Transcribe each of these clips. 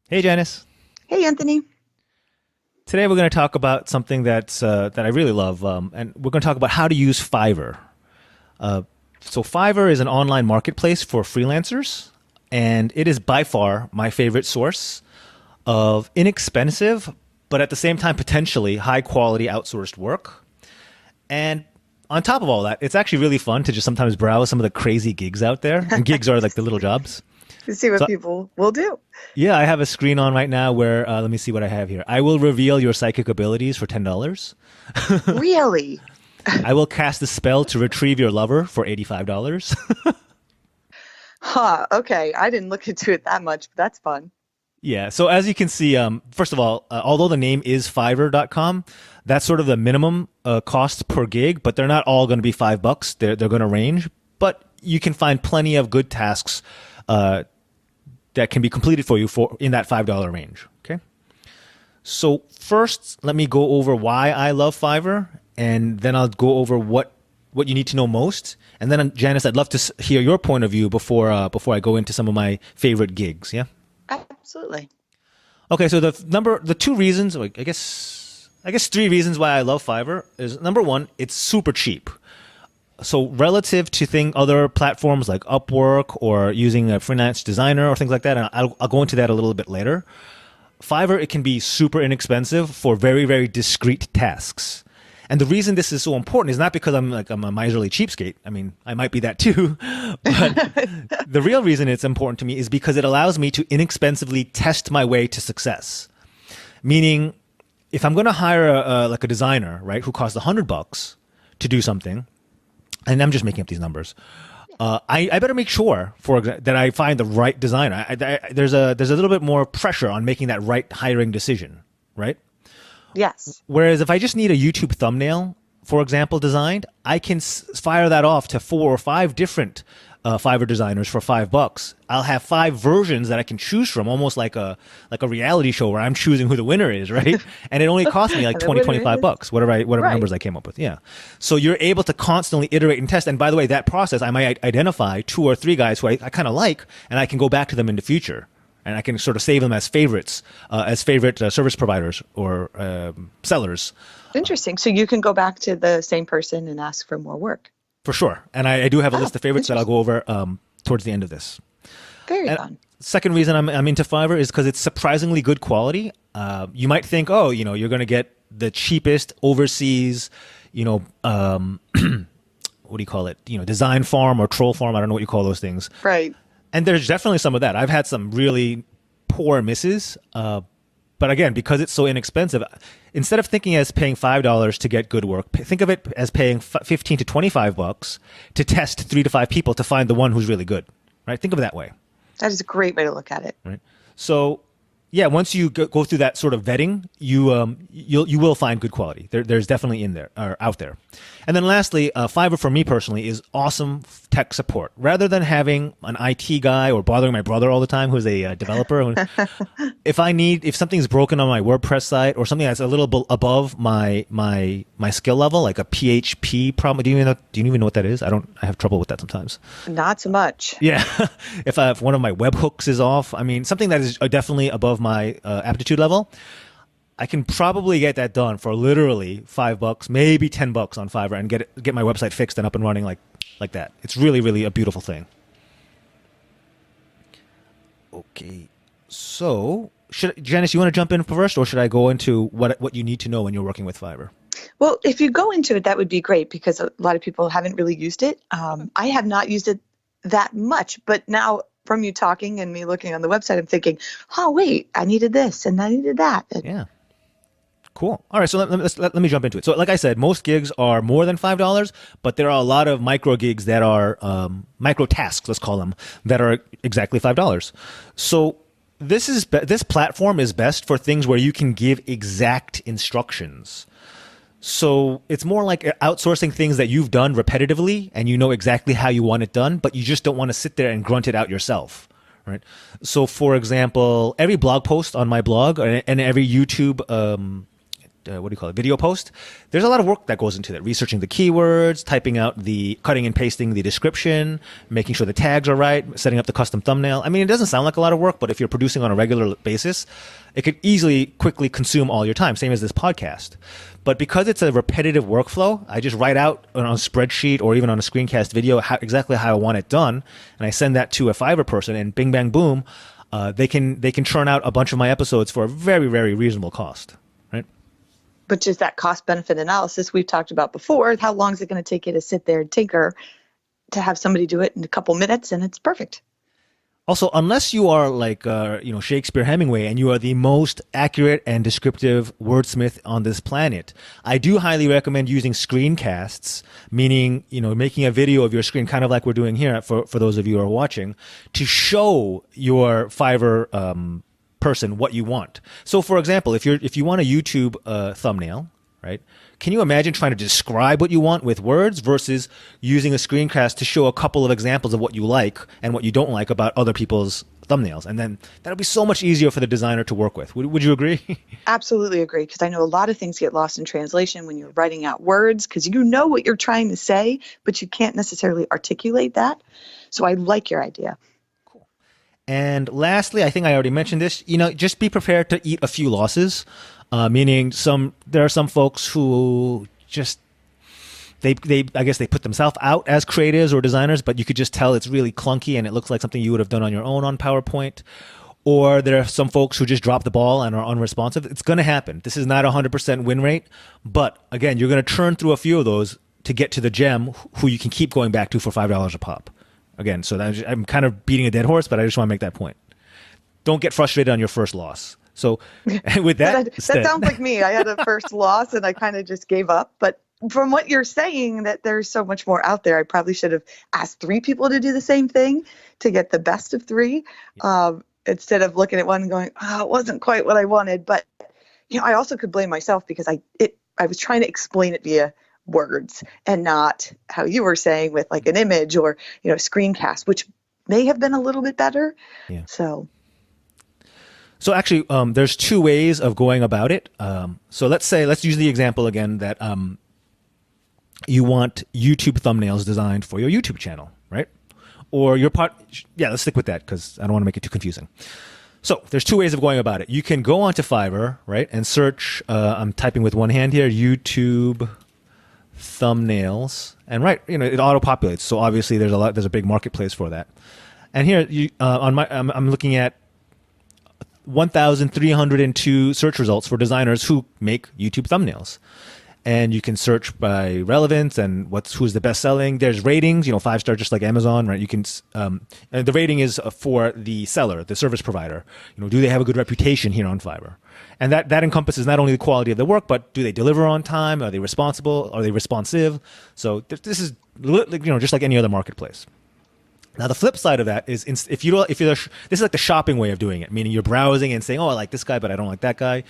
Hey, Janice. Hey, Anthony. Today we're going to talk about something that I really love, and we're going to talk about how to use Fiverr. Uh, so Fiverr is an online marketplace for freelancers, and it is by far my favorite source of inexpensive, but at the same time potentially high quality outsourced work. And on top of all that, it's actually really fun to just sometimes browse some of the crazy gigs out there. And gigs are like the little jobs. To see what So people will do. yeah, I have a screen on right now where let me see what I have here. I will reveal your psychic abilities for $10. Really? I will cast a spell to retrieve your lover for $85. Huh. Okay. I didn't look into it that much, but that's fun. Yeah. So as you can see, first of all, although the name is Fiverr.com, that's sort of the minimum cost per gig, but they're not all going to be $5. They're going to range, but you can find plenty of good tasks that can be completed for you for in that $5 range. Okay. So first, let me go over why I love Fiverr, and then I'll go over what you need to know most. And then, Janice, I'd love to hear your point of view before I go into some of my favorite gigs. Yeah. Absolutely. Okay. So the two reasons, like, I guess three reasons why I love Fiverr is number one, it's super cheap. So relative to other platforms like Upwork or using a freelance designer or things like that, and I'll go into that a little bit later. Fiverr, it can be super inexpensive for very, very discrete tasks. And the reason this is so important is not because I'm a miserly cheapskate. I mean, I might be that too, but the real reason it's important to me is because it allows me to inexpensively test my way to success. Meaning, if I'm going to hire like a designer, right, who costs $100 to do something, and I'm just making up these numbers. I better make sure, that I find the right designer. There's a little bit more pressure on making that right hiring decision, right? Yes. Whereas if I just need a YouTube thumbnail, for example, designed, I can fire that off to four or five different Fiverr designers for $5. I'll have five versions that I can choose from, almost like a reality show where I'm choosing who the winner is, right? And it only costs me like And the 20, winner is $25, whatever right. numbers I came up with. Yeah. So you're able to constantly iterate and test. And by the way, that process, I might identify two or three guys who I kind of like, and I can go back to them in the future. And I can sort of save them as favorites, as favorite service providers or sellers. Interesting. So you can go back to the same person and ask for more work. For sure. And I do have a Oh, list of favorites that I'll interesting. go over towards the end of this. Very And fun. second reason I'm into Fiverr is because it's surprisingly good quality. You might think, oh, you're going to get the cheapest overseas, what do you call it? Design farm or troll farm. I don't know what you call those things. Right. And there's definitely some of that. I've had some really poor misses. But again, because it's so inexpensive, instead of thinking as paying $5 to get good work, think of it as paying 15 to $25 to test 3 to 5 people to find the one who's really good, right? Think of it that way, That is a great way to look at it. right? So yeah, once you go through that sort of vetting, you will find good quality. There's definitely in there or out there. And then lastly, Fiverr for me personally is awesome tech support. Rather than having an IT guy or bothering my brother all the time, who's a developer, if something's broken on my WordPress site or something that's a little above my skill level, like a PHP problem, do you even know what that is? I have trouble with that sometimes. Not so much. Yeah, if one of my webhooks is off, I mean something that is definitely above my aptitude level, I can probably get that done for literally $5, maybe $10 on Fiverr, and get my website fixed and up and running like that. It's really, really a beautiful thing. Okay, so Janice, you want to jump in first, or should I go into what you need to know when you're working with Fiverr? Well, if you go into it, that would be great because a lot of people haven't really used it. I have not used it that much, but now from you talking and me looking on the website, I'm thinking, oh, wait, I needed this and I needed that. Yeah. Cool. All right, so let me jump into it. So, like I said, most gigs are more than $5, but there are a lot of micro gigs that are micro tasks, let's call them, that are exactly $5. So, this platform is best for things where you can give exact instructions. So it's more like outsourcing things that you've done repetitively, and you know exactly how you want it done, but you just don't want to sit there and grunt it out yourself. Right. So, for example, every blog post on my blog and every YouTube what do you call it, video post, there's a lot of work that goes into that. Researching the keywords, typing out cutting and pasting the description, making sure the tags are right, setting up the custom thumbnail. I mean, it doesn't sound like a lot of work, but if you're producing on a regular basis, it could quickly consume all your time, same as this podcast. But because it's a repetitive workflow, I just write out on a spreadsheet or even on a screencast video exactly how I want it done, and I send that to a Fiverr person, and bing, bang, boom, they can churn out a bunch of my episodes for a very, very reasonable cost, right? But just that cost benefit analysis we've talked about before, how long is it going to take you to sit there and tinker, to have somebody do it in a couple minutes, and it's perfect. Also, unless you are like Shakespeare Hemingway and you are the most accurate and descriptive wordsmith on this planet, I do highly recommend using screencasts, meaning making a video of your screen, kind of like we're doing here for those of you who are watching, to show your Fiverr person what you want. So, for example, if you want a YouTube thumbnail, right? Can you imagine trying to describe what you want with words versus using a screencast to show a couple of examples of what you like and what you don't like about other people's thumbnails? And then that'll be so much easier for the designer to work with. Would you agree? Absolutely agree, because I know a lot of things get lost in translation when you're writing out words, because you know what you're trying to say, but you can't necessarily articulate that. So I like your idea. Cool. And lastly, I think I already mentioned this, just be prepared to eat a few losses. Meaning there are some folks who just I guess they put themselves out as creatives or designers, but you could just tell it's really clunky and it looks like something you would have done on your own on PowerPoint. Or there are some folks who just drop the ball and are unresponsive. It's going to happen. This is not a 100% win rate, but again, you're going to churn through a few of those to get to the gem who you can keep going back to for $5 a pop. Again, so I'm kind of beating a dead horse, but I just want to make that point. Don't get frustrated on your first loss. So with that sounds like me. I had a first loss and I kind of just gave up. But from what you're saying, that there's so much more out there, I probably should have asked 3 people to do the same thing to get the best of 3, instead of looking at one and going, it wasn't quite what I wanted. But I also could blame myself because I was trying to explain it via words and not how you were saying with like an image or screencast, which may have been a little bit better. Yeah. So actually, there's 2 ways of going about it. So let's use the example again that you want YouTube thumbnails designed for your YouTube channel, right? Or let's stick with that because I don't want to make it too confusing. So there's 2 ways of going about it. You can go onto Fiverr, right, and search, I'm typing with one hand here, YouTube thumbnails, and it auto-populates. So obviously there's a big marketplace for that. And here I'm looking at 1,302 search results for designers who make YouTube thumbnails. And you can search by relevance and who's the best selling. There's ratings, 5-star, just like Amazon, right? You can, and the rating is for the seller, the service provider. Do they have a good reputation here on Fiverr? And that encompasses not only the quality of the work, but do they deliver on time? Are they responsible? Are they responsive? So this is, just like any other marketplace. Now, the flip side of that is this is like the shopping way of doing it, meaning you're browsing and saying, I like this guy, but I don't like that guy.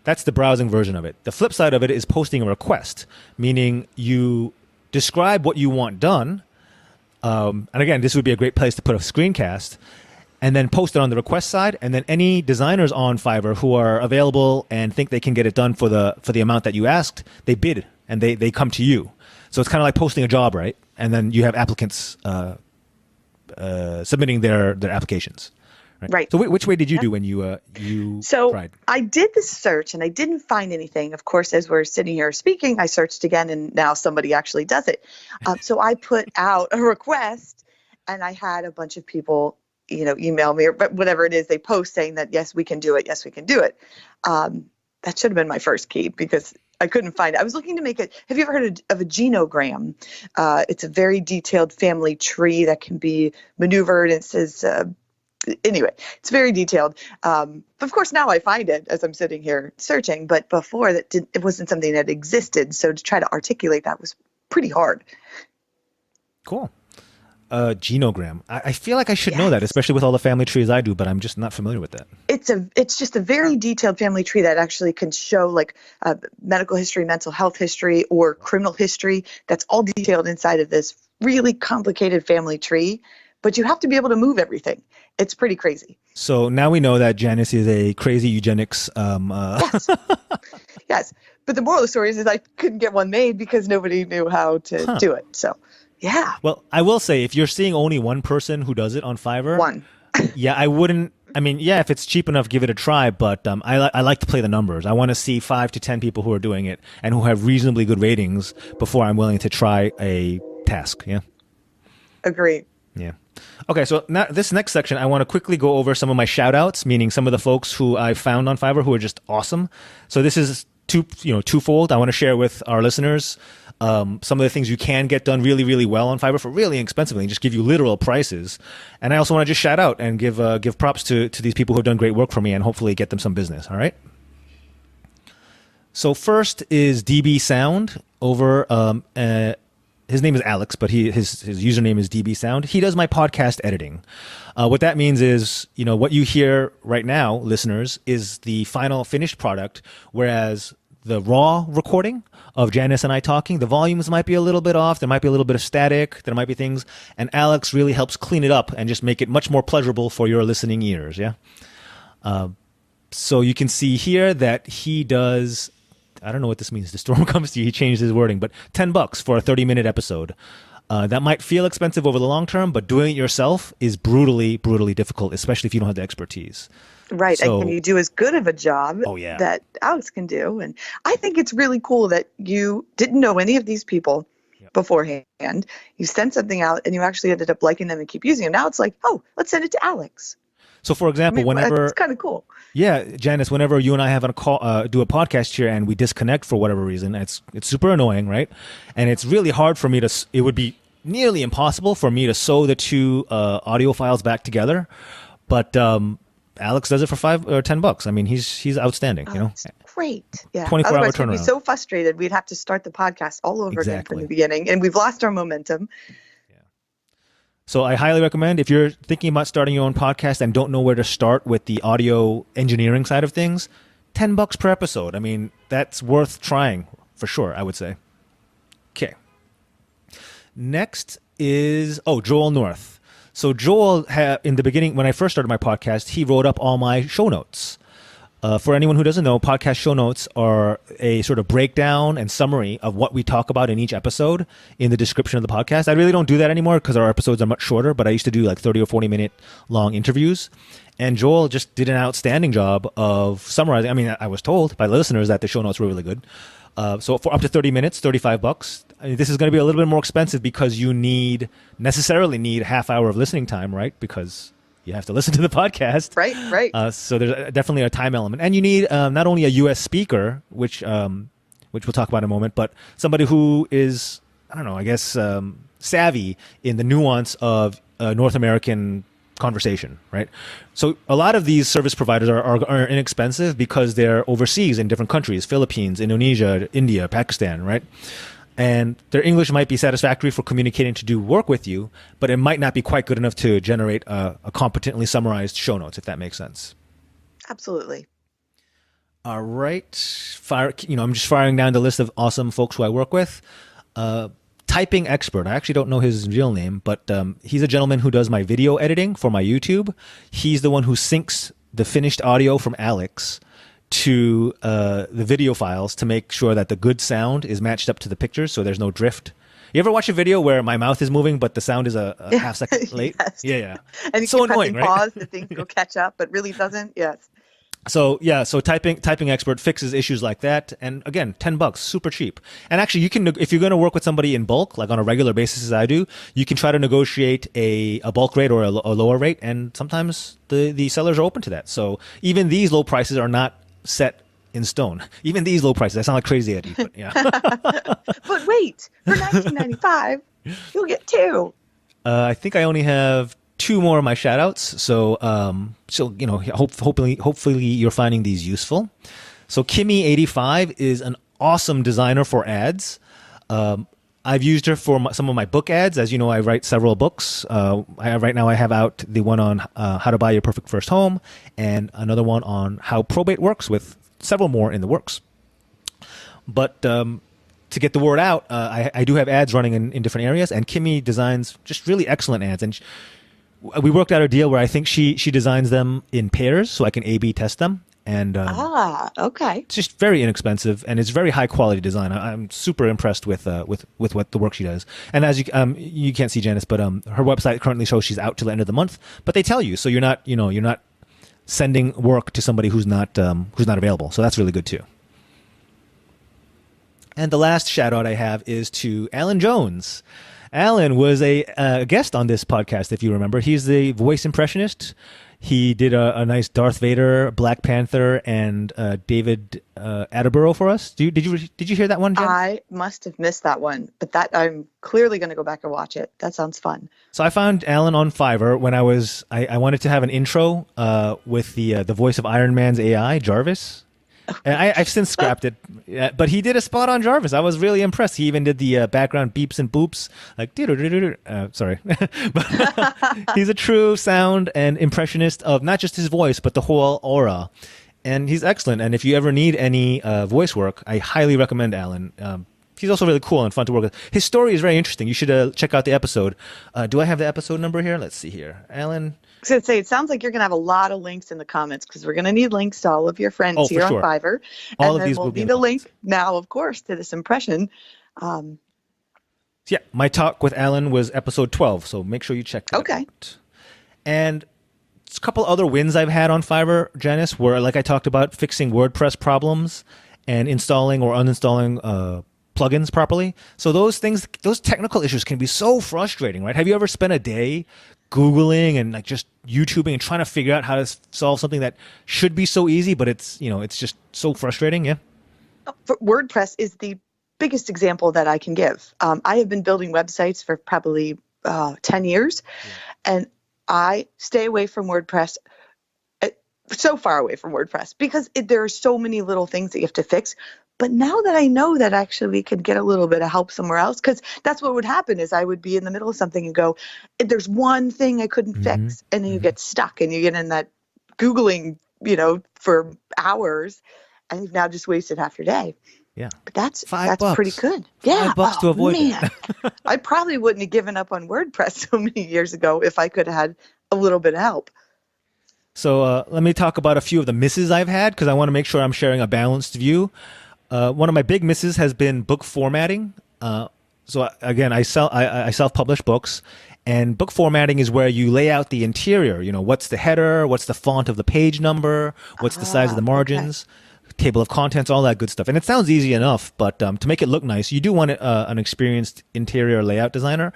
That's the browsing version of it. The flip side of it is posting a request, meaning you describe what you want done. And again, this would be a great place to put a screencast and then post it on the request side. And then any designers on Fiverr who are available and think they can get it done for the amount that you asked, they bid and they come to you. So it's kind of like posting a job, right? And then you have applicants submitting their applications. Right. So which way did you do when you tried? I did the search and I didn't find anything. Of course, as we're sitting here speaking, I searched again and now somebody actually does it. So I put out a request and I had a bunch of people, email me or whatever it is they post saying that, yes, we can do it. Yes, we can do it. That should have been my first key because I couldn't find it. I was looking to make it. Have you ever heard of a genogram? It's a very detailed family tree that can be maneuvered. It says, anyway, it's very detailed. But of course, now I find it as I'm sitting here searching. But before it wasn't something that existed. So to try to articulate that was pretty hard. Cool. Genogram. I feel like I should know that, especially with all the family trees I do, but I'm just not familiar with that. It's just a very detailed family tree that actually can show like medical history, mental health history, or criminal history. That's all detailed inside of this really complicated family tree. But you have to be able to move everything. It's pretty crazy. So now we know that Janice is a crazy eugenics. Yes. Yes. But the moral of the story is I couldn't get one made because nobody knew how to do it. So, yeah. Well, I will say, if you're seeing only one person who does it on Fiverr, One. yeah, I wouldn't. I mean, yeah, if it's cheap enough, give it a try. But I like to play the numbers. I want to see 5 to 10 people who are doing it and who have reasonably good ratings before I'm willing to try a task. Yeah. Agree. Yeah. Okay, so now this next section, I want to quickly go over some of my shout outs, meaning some of the folks who I found on Fiverr who are just awesome. So this is twofold. I want to share with our listeners some of the things you can get done really, really well on Fiverr for really inexpensively and just give you literal prices. And I also want to just shout out and give props to these people who have done great work for me and hopefully get them some business. All right. So first is DB Sound over. His name is Alex, but his username is DB Sound. He does my podcast editing. What that means is, what you hear right now, listeners, is the final finished product, whereas the raw recording of Janice and I talking, the volumes might be a little bit off. There might be a little bit of static. There might be things. And Alex really helps clean it up and just make it much more pleasurable for your listening ears. Yeah. So you can see here that he does, I don't know what this means. The storm comes to you. He changed his wording, but $10 for a 30-minute episode. That might feel expensive over the long term, but doing it yourself is brutally, brutally difficult, especially if you don't have the expertise. Right. So, and can you do as good of a job that Alex can do? And I think it's really cool that you didn't know any of these people beforehand. You sent something out and you actually ended up liking them and keep using them. Now it's like, oh, let's send it to Alex. So, for example, whenever it's kind of cool. Yeah, Janice, whenever you and I have a call, do a podcast here and we disconnect for whatever reason, it's super annoying, right? And it's really hard for me it would be nearly impossible for me to sew the two audio files back together. But Alex does it for $5 or $10. I mean, he's outstanding, It's great. Yeah. 24-hour Otherwise, we'd be turnaround. so frustrated. We'd have to start the podcast all over again from the beginning, and we've lost our momentum. So I highly recommend, if you're thinking about starting your own podcast and don't know where to start with the audio engineering side of things, $10 per episode. I mean, that's worth trying for sure, I would say. Okay. Next is, Joel North. So Joel, in the beginning, when I first started my podcast, he wrote up all my show notes. For anyone who doesn't know, podcast show notes are a sort of breakdown and summary of what we talk about in each episode in the description of the podcast. I really don't do that anymore because our episodes are much shorter, but I used to do like 30 or 40-minute long interviews. And Joel just did an outstanding job of summarizing. I mean, I was told by the listeners that the show notes were really good. So for up to 30 minutes, $35. I mean, this is going to be a little bit more expensive because you necessarily need a half hour of listening time, right? Because you have to listen to the podcast. Right. So there's definitely a time element. And you need not only a U.S. speaker, which we'll talk about in a moment, but somebody who is, I don't know, I guess savvy in the nuance of North American conversation, right? So a lot of these service providers are inexpensive because they're overseas in different countries, Philippines, Indonesia, India, Pakistan, right? And their English might be satisfactory for communicating to do work with you, but it might not be quite good enough to generate a competently summarized show notes, if that makes sense. Absolutely. All right. I'm just firing down the list of awesome folks who I work with. Typing Expert. I actually don't know his real name, but he's a gentleman who does my video editing for my YouTube. He's the one who syncs the finished audio from Alex to the video files to make sure that the good sound is matched up to the pictures so there's no drift. You ever watch a video where my mouth is moving but the sound is a half second late? Yes. Yeah. And you so keep annoying, pressing right? pause, the thing will catch up, but really doesn't. Yes. So typing Expert fixes issues like that, and again, $10, super cheap. And actually, you can, if you're going to work with somebody in bulk, like on a regular basis as I do, you can try to negotiate a bulk rate or a lower rate, and sometimes the sellers are open to that. So even these low prices are not set in stone. Even these low prices, I sound like crazy Eddie, but yeah. But wait, for $19.95, you'll get two. I think I only have 2 more of my shout outs. So, hopefully you're finding these useful. So Kimmy85 is an awesome designer for ads. I've used her for some of my book ads. As you know, I write several books. Right now I have out the one on how to buy your perfect first home and another one on how probate works, with several more in the works. But to get the word out, I do have ads running in different areas, and Kimmy designs just really excellent ads. And we worked out a deal where I think she designs them in pairs so I can A/B test them. And Okay. it's just very inexpensive, and it's very high quality design. I'm super impressed with what the work she does. And as you can't see Janice, but her website currently shows she's out till the end of the month. But they tell you, so you're not sending work to somebody who's not available. So that's really good too. And the last shout out I have is to Alan Jones. Alan was a guest on this podcast, if you remember. He's the voice impressionist. He did a nice Darth Vader, Black Panther, and David Attenborough for us. Did you hear that one, Jen? I must have missed that one, but that I'm clearly going to go back and watch it. That sounds fun. So I found Alan on Fiverr when I wanted to have an intro with the voice of Iron Man's AI, Jarvis. And I've since scrapped it, but he did a spot on Jarvis. I was really impressed. He even did the background beeps and boops, like sorry. But he's a true sound and impressionist of not just his voice, but the whole aura. And he's excellent. And if you ever need any voice work, I highly recommend Alan. He's also really cool and fun to work with. His story is very interesting. You should check out the episode. Do I have the episode number here? Let's see here. Alan. I was going to say, it sounds like you're going to have a lot of links in the comments because we're going to need links to all of your friends here on Fiverr. All and of these we'll will be need a link now, of course, to this impression. Yeah, my talk with Alan was episode 12, so make sure you check that out. And a couple other wins I've had on Fiverr, Janice, were, like I talked about, fixing WordPress problems and installing or uninstalling plugins properly. So those technical issues can be so frustrating, right? Have you ever spent a day Googling and like just YouTubing and trying to figure out how to solve something that should be so easy, but it's just so frustrating? Yeah. WordPress is the biggest example that I can give. I have been building websites for probably 10 years, and I stay away from WordPress, so far away from WordPress, because there are so many little things that you have to fix. But now that I know that actually we could get a little bit of help somewhere else, because that's what would happen is I would be in the middle of something and go, there's one thing I couldn't fix. And then you get stuck and you get in that Googling, for hours, and you've now just wasted half your day. Yeah. But that's $5. pretty good. Yeah. $5 to avoid it. I probably wouldn't have given up on WordPress so many years ago if I could have had a little bit of help. So let me talk about a few of the misses I've had, because I want to make sure I'm sharing a balanced view. One of my big misses has been book formatting. So again, I self-publish books, and book formatting is where you lay out the interior. What's the header, what's the font of the page number, what's the size of the margins, table of contents, all that good stuff. And it sounds easy enough, but to make it look nice, you do want an experienced interior layout designer.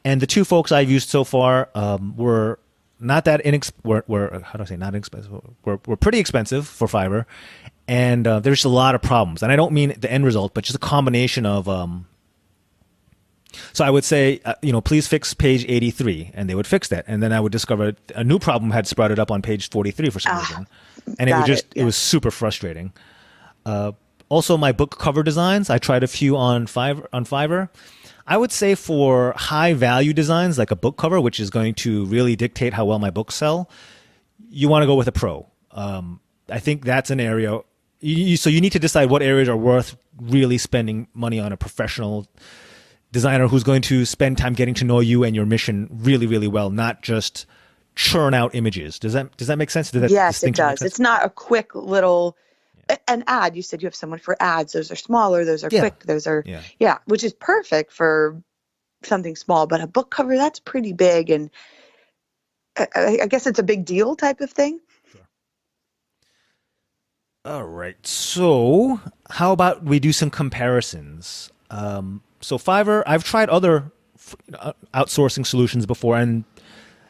And the two folks I've used so far were not that not inexpensive. We're pretty expensive for Fiverr. And there's just a lot of problems. And I don't mean the end result, but just a combination of... So I would say, please fix page 83, and they would fix that. And then I would discover a new problem had sprouted up on page 43 for some reason. And it was super frustrating. Also, my book cover designs, I tried a few on Fiverr. I would say for high value designs, like a book cover, which is going to really dictate how well my books sell, you want to go with a pro. I think that's an area... So you need to decide what areas are worth really spending money on a professional designer who's going to spend time getting to know you and your mission really, really well, not just churn out images. Does that make sense? Yes, it does. It's not a quick little an ad. You said you have someone for ads. Those are smaller. Those are quick. Those are which is perfect for something small. But a book cover, that's pretty big, and I guess it's a big deal type of thing. All right. So how about we do some comparisons? So Fiverr, I've tried other outsourcing solutions before, and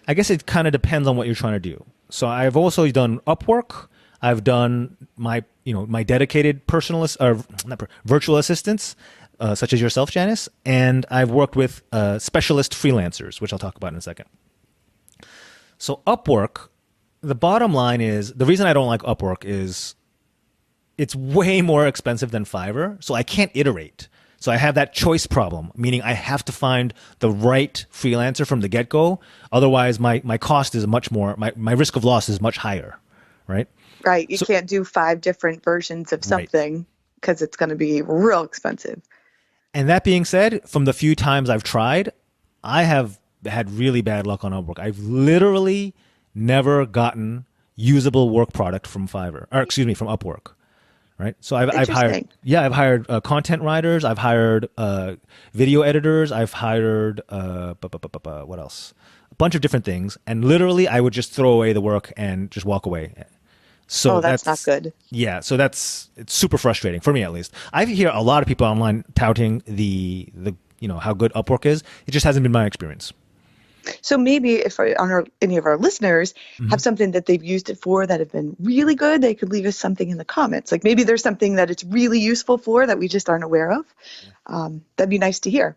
I guess it kind of depends on what you're trying to do. So I've also done Upwork. I've done my dedicated virtual assistants, such as yourself, Janice, and I've worked with specialist freelancers, which I'll talk about in a second. So Upwork, the bottom line is, the reason I don't like Upwork is it's way more expensive than Fiverr, so I can't iterate. So I have that choice problem, meaning I have to find the right freelancer from the get-go. Otherwise, my cost is much more, my risk of loss is much higher, right? Right. You can't do 5 different versions of something because it's going to be real expensive. And that being said, from the few times I've tried, I have had really bad luck on Upwork. I've literally never gotten usable work product from Fiverr, or excuse me, from Upwork. Right. So I've hired, I've hired content writers. I've hired video editors. I've hired, what else? A bunch of different things. And literally I would just throw away the work and just walk away. So that's not good. Yeah. So it's super frustrating for me, at least. I hear a lot of people online touting the how good Upwork is. It just hasn't been my experience. So maybe if any of our listeners have something that they've used it for that have been really good, they could leave us something in the comments. Like maybe there's something that it's really useful for that we just aren't aware of. That'd be nice to hear.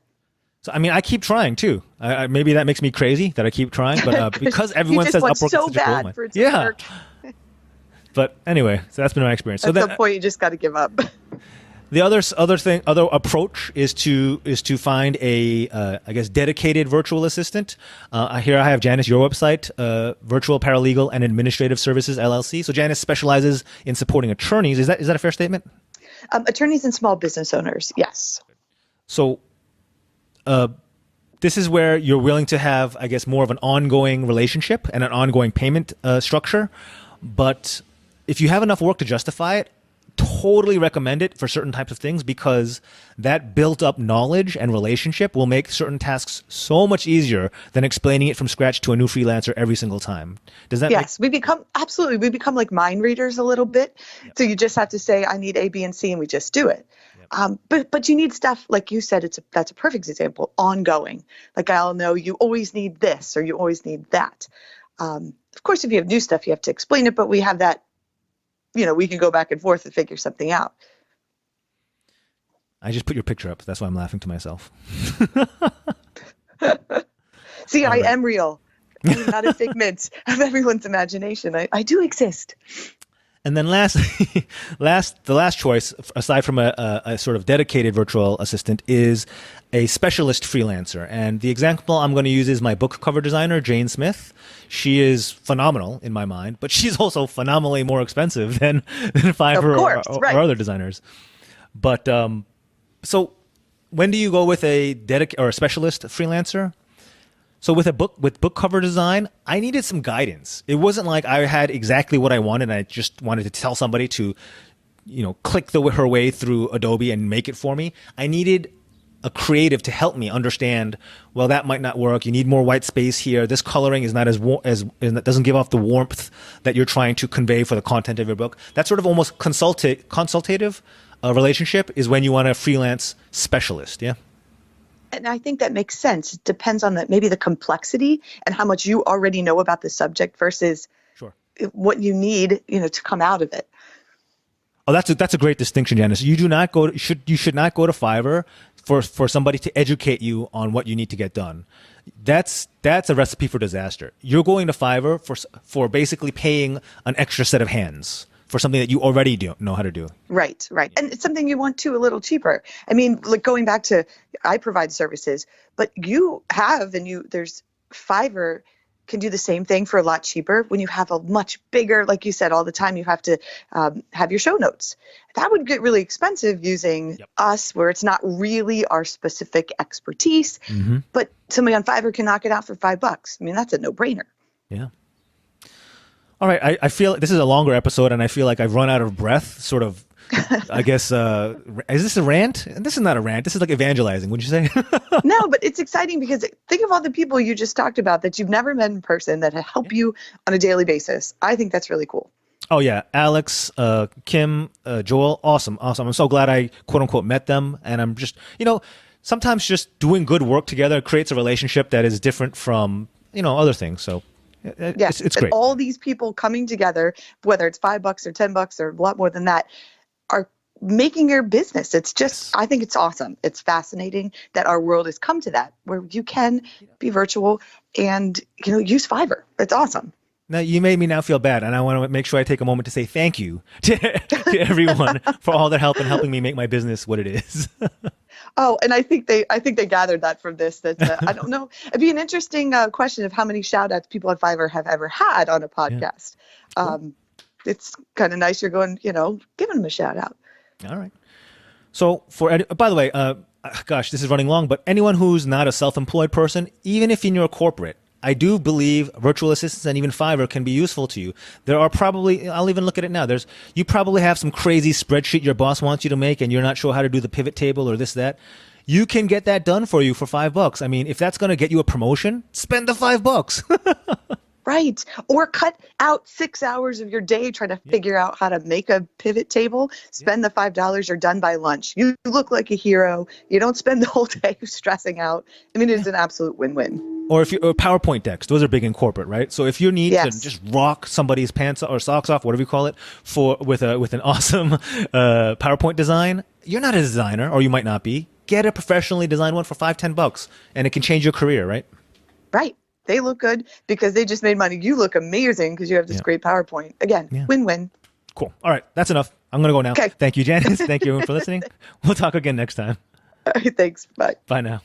So, I mean, I keep trying too. Maybe that makes me crazy that I keep trying, but because everyone says Upwork so is such a bad gold for it mine. to Yeah. work. But anyway, so that's been my experience. At some point, you just got to give up. The other approach is to find a I guess dedicated virtual assistant. Here I have Janice, your website, Virtual Paralegal and Administrative Services LLC. So Janice specializes in supporting attorneys. Is that a fair statement? Attorneys and small business owners, yes. So this is where you're willing to have, I guess, more of an ongoing relationship and an ongoing payment structure. But if you have enough work to justify it, totally recommend it for certain types of things, because that built up knowledge and relationship will make certain tasks so much easier than explaining it from scratch to a new freelancer every single time. Does that? Yes, we become like mind readers a little bit. Yep. So you just have to say, I need A, B, and C, and we just do it. Yep. But you need stuff, like you said, that's a perfect example, ongoing. Like I'll know you always need this or you always need that. Of course, if you have new stuff, you have to explain it, but we have that. We can go back and forth and figure something out. I just put your picture up. That's why I'm laughing to myself. See, I am real. I'm not a figment of everyone's imagination. I do exist. And then the last choice, aside from a sort of dedicated virtual assistant, is a specialist freelancer. And the example I'm going to use is my book cover designer, Jane Smith. She is phenomenal in my mind, but she's also phenomenally more expensive than Fiverr or other designers. But so when do you go with a specialist freelancer? So with book cover design, I needed some guidance. It wasn't like I had exactly what I wanted and I just wanted to tell somebody to, click her way through Adobe and make it for me. I needed a creative to help me understand, well, that might not work. You need more white space here. This coloring is not as doesn't give off the warmth that you're trying to convey for the content of your book. That sort of almost consultative relationship is when you want a freelance specialist. Yeah. And I think that makes sense. It depends on maybe the complexity and how much you already know about the subject versus what you need, to come out of it. Oh, that's a great distinction, Janice. You should not go to Fiverr for somebody to educate you on what you need to get done. That's a recipe for disaster. You're going to Fiverr for basically paying an extra set of hands for something that you already know how to do. Right. And it's something you want to a little cheaper. I mean, like going back to, I provide services, but there's Fiverr can do the same thing for a lot cheaper when you have a much bigger, like you said, all the time you have to have your show notes. That would get really expensive using us, where it's not really our specific expertise, but somebody on Fiverr can knock it out for $5. I mean, that's a no-brainer. Yeah. All right, I feel this is a longer episode, and I feel like I've run out of breath, sort of, I guess, is this a rant? This is not a rant. This is like evangelizing, wouldn't you say? No, but it's exciting because think of all the people you just talked about that you've never met in person that help you on a daily basis. I think that's really cool. Oh, yeah. Alex, Kim, Joel, awesome. I'm so glad I, quote unquote, met them. And I'm just, sometimes just doing good work together creates a relationship that is different from, other things. So. Yes, it's great. All these people coming together, whether it's $5 or $10 or a lot more than that, are making your business. It's just, I think it's awesome. It's fascinating that our world has come to that, where you can be virtual and, use Fiverr. It's awesome. Now, you made me now feel bad, and I want to make sure I take a moment to say thank you to everyone for all their help in helping me make my business what it is. Oh, and I think they gathered that from this. That I don't know. It'd be an interesting question of how many shout outs people on Fiverr have ever had on a podcast. Yeah. Cool. It's kind of nice. You're going, giving them a shout out. All right. So by the way, gosh, this is running long, but anyone who's not a self-employed person, even if you're a corporate, I do believe virtual assistants and even Fiverr can be useful to you. There are probably, I'll even look at it now. You probably have some crazy spreadsheet your boss wants you to make and you're not sure how to do the pivot table or this, that. You can get that done for you for $5. I mean, if that's going to get you a promotion, spend the $5. Right. Or cut out 6 hours of your day trying to figure out how to make a pivot table. Spend the $5. You're done by lunch. You look like a hero. You don't spend the whole day stressing out. I mean, it's an absolute win-win. Or PowerPoint decks, those are big in corporate, right? So if you need to just rock somebody's pants or socks off, whatever you call it, with an awesome PowerPoint design, you're not a designer, or you might not be. Get a professionally designed one for $5-10, and it can change your career, right? Right. They look good because they just made money. You look amazing because you have this great PowerPoint. Again, win-win. Cool. All right. That's enough. I'm going to go now. Okay. Thank you, Janice. Thank you everyone for listening. We'll talk again next time. All right, thanks. Bye. Bye now.